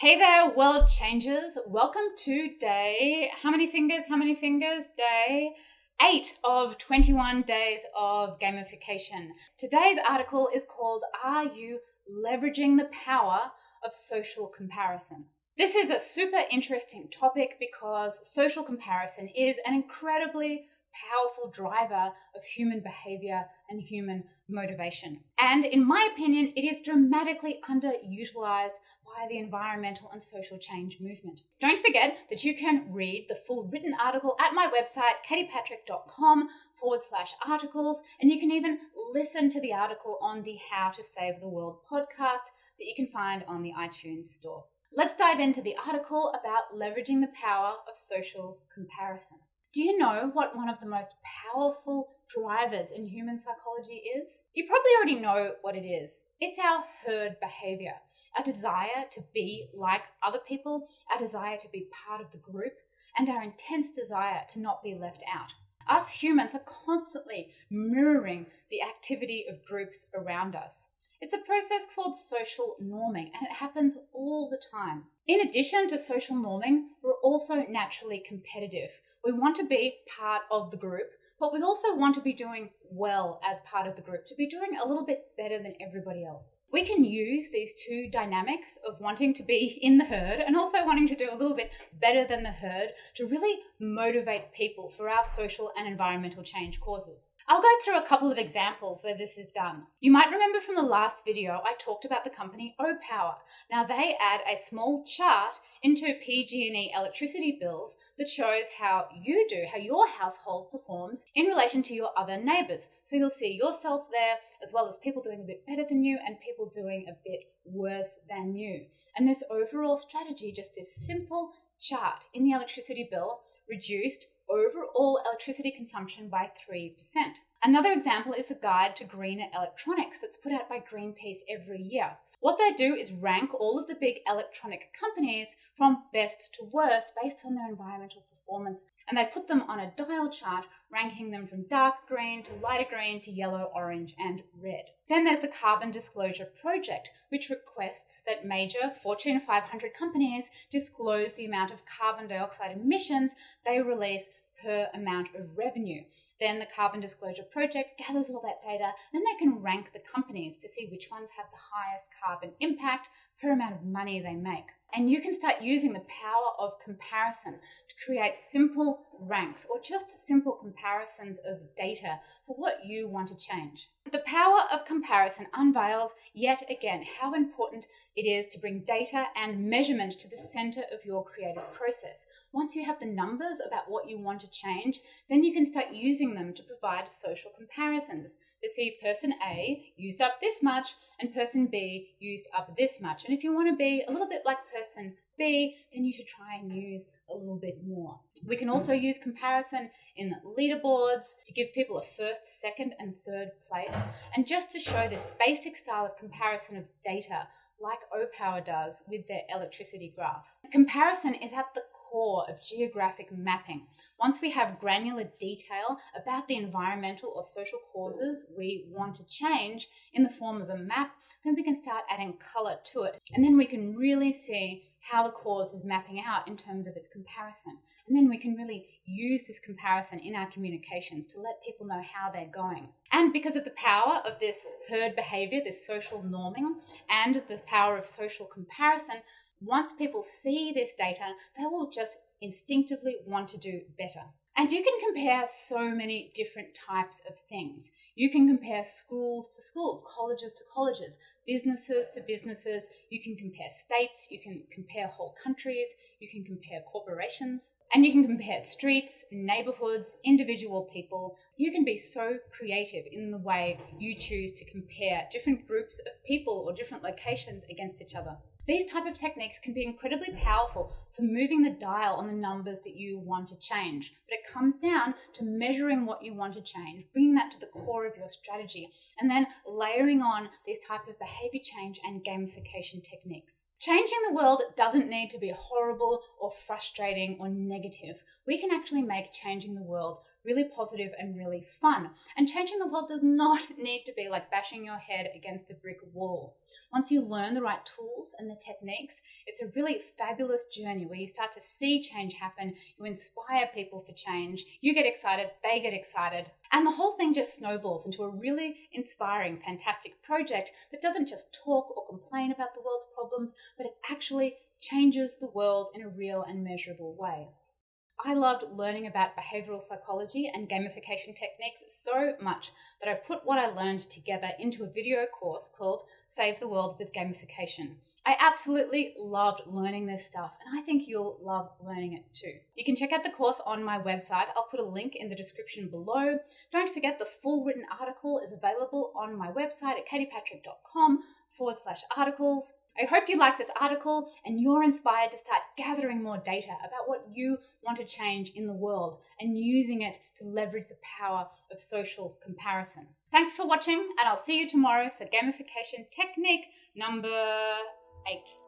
Hey there, world changers. Welcome to day, how many fingers? Day 8 of 21 days of gamification. Today's article is called, Are You Leveraging the Power of Social Comparison? This is a super interesting topic because social comparison is an incredibly powerful driver of human behavior and human motivation. And in my opinion, it is dramatically underutilized by the environmental and social change movement. Don't forget that you can read the full written article at my website, katiepatrick.com/articles, and you can even listen to the article on the How to Save the World podcast that you can find on the iTunes store. Let's dive into the article about leveraging the power of social comparison. Do you know what one of the most powerful drivers in human psychology is? You probably already know what it is. It's our herd behavior, our desire to be like other people, our desire to be part of the group, and our intense desire to not be left out. Us humans are constantly mirroring the activity of groups around us. It's a process called social norming, and it happens all the time. In addition to social norming, we're also naturally competitive. We want to be part of the group, but we also want to be doing well as part of the group, to be doing a little bit better than everybody else. We can use these two dynamics of wanting to be in the herd and also wanting to do a little bit better than the herd to really motivate people for our social and environmental change causes. I'll go through a couple of examples where this is done. You might remember from the last video I talked about the company Opower. Now they add a small chart into PG&E electricity bills that shows how your household performs in relation to your other neighbours. So you'll see yourself there, as well as people doing a bit better than you and people doing a bit worse than you. And this overall strategy, just this simple chart in the electricity bill, reduced overall electricity consumption by 3%. Another example is the Guide to Greener Electronics that's put out by Greenpeace every year. What they do is rank all of the big electronic companies from best to worst based on their environmental performance, and they put them on a dial chart, ranking them from dark green to lighter green to yellow, orange, and red. Then there's the Carbon Disclosure Project, which requests that major Fortune 500 companies disclose the amount of carbon dioxide emissions they release per amount of revenue. Then the Carbon Disclosure Project gathers all that data, and then they can rank the companies to see which ones have the highest carbon impact per amount of money they make. And you can start using the power of comparison to create simple ranks or just simple comparisons of data for what you want to change. The power of comparison unveils yet again how important it is to bring data and measurement to the center of your creative process. Once you have the numbers about what you want to change, then you can start using them to provide social comparisons to see person A used up this much and person B used up this much. And if you want to be a little bit like person B, then you should try and use a little bit more. We can also use comparison in leaderboards to give people a first, second, and third place, and just to show this basic style of comparison of data like Opower does with their electricity graph. Comparison is at the core of geographic mapping. Once we have granular detail about the environmental or social causes we want to change in the form of a map, then we can start adding color to it. And then we can really see how the cause is mapping out in terms of its comparison. And then we can really use this comparison in our communications to let people know how they're going. And because of the power of this herd behavior, this social norming, and the power of social comparison, once people see this data, they will just instinctively want to do better. And you can compare so many different types of things. You can compare schools to schools, colleges to colleges, businesses to businesses. You can compare states, you can compare whole countries, you can compare corporations, and you can compare streets, neighborhoods, individual people. You can be so creative in the way you choose to compare different groups of people or different locations against each other. These type of techniques can be incredibly powerful for moving the dial on the numbers that you want to change. But it comes down to measuring what you want to change, bringing that to the core of your strategy, and then layering on these type of behavior change and gamification techniques. Changing the world doesn't need to be horrible or frustrating or negative. We can actually make changing the world really positive and really fun. And changing the world does not need to be like bashing your head against a brick wall. Once you learn the right tools and the techniques, it's a really fabulous journey where you start to see change happen, you inspire people for change, you get excited, they get excited, and the whole thing just snowballs into a really inspiring, fantastic project that doesn't just talk or complain about the world's problems, but it actually changes the world in a real and measurable way. I loved learning about behavioral psychology and gamification techniques so much that I put what I learned together into a video course called Save the World with Gamification. I absolutely loved learning this stuff, and I think you'll love learning it too. You can check out the course on my website. I'll put a link in the description below. Don't forget the full written article is available on my website at katiepatrick.com/articles. I hope you like this article and you're inspired to start gathering more data about what you want to change in the world and using it to leverage the power of social comparison. Thanks for watching, and I'll see you tomorrow for gamification technique number 8.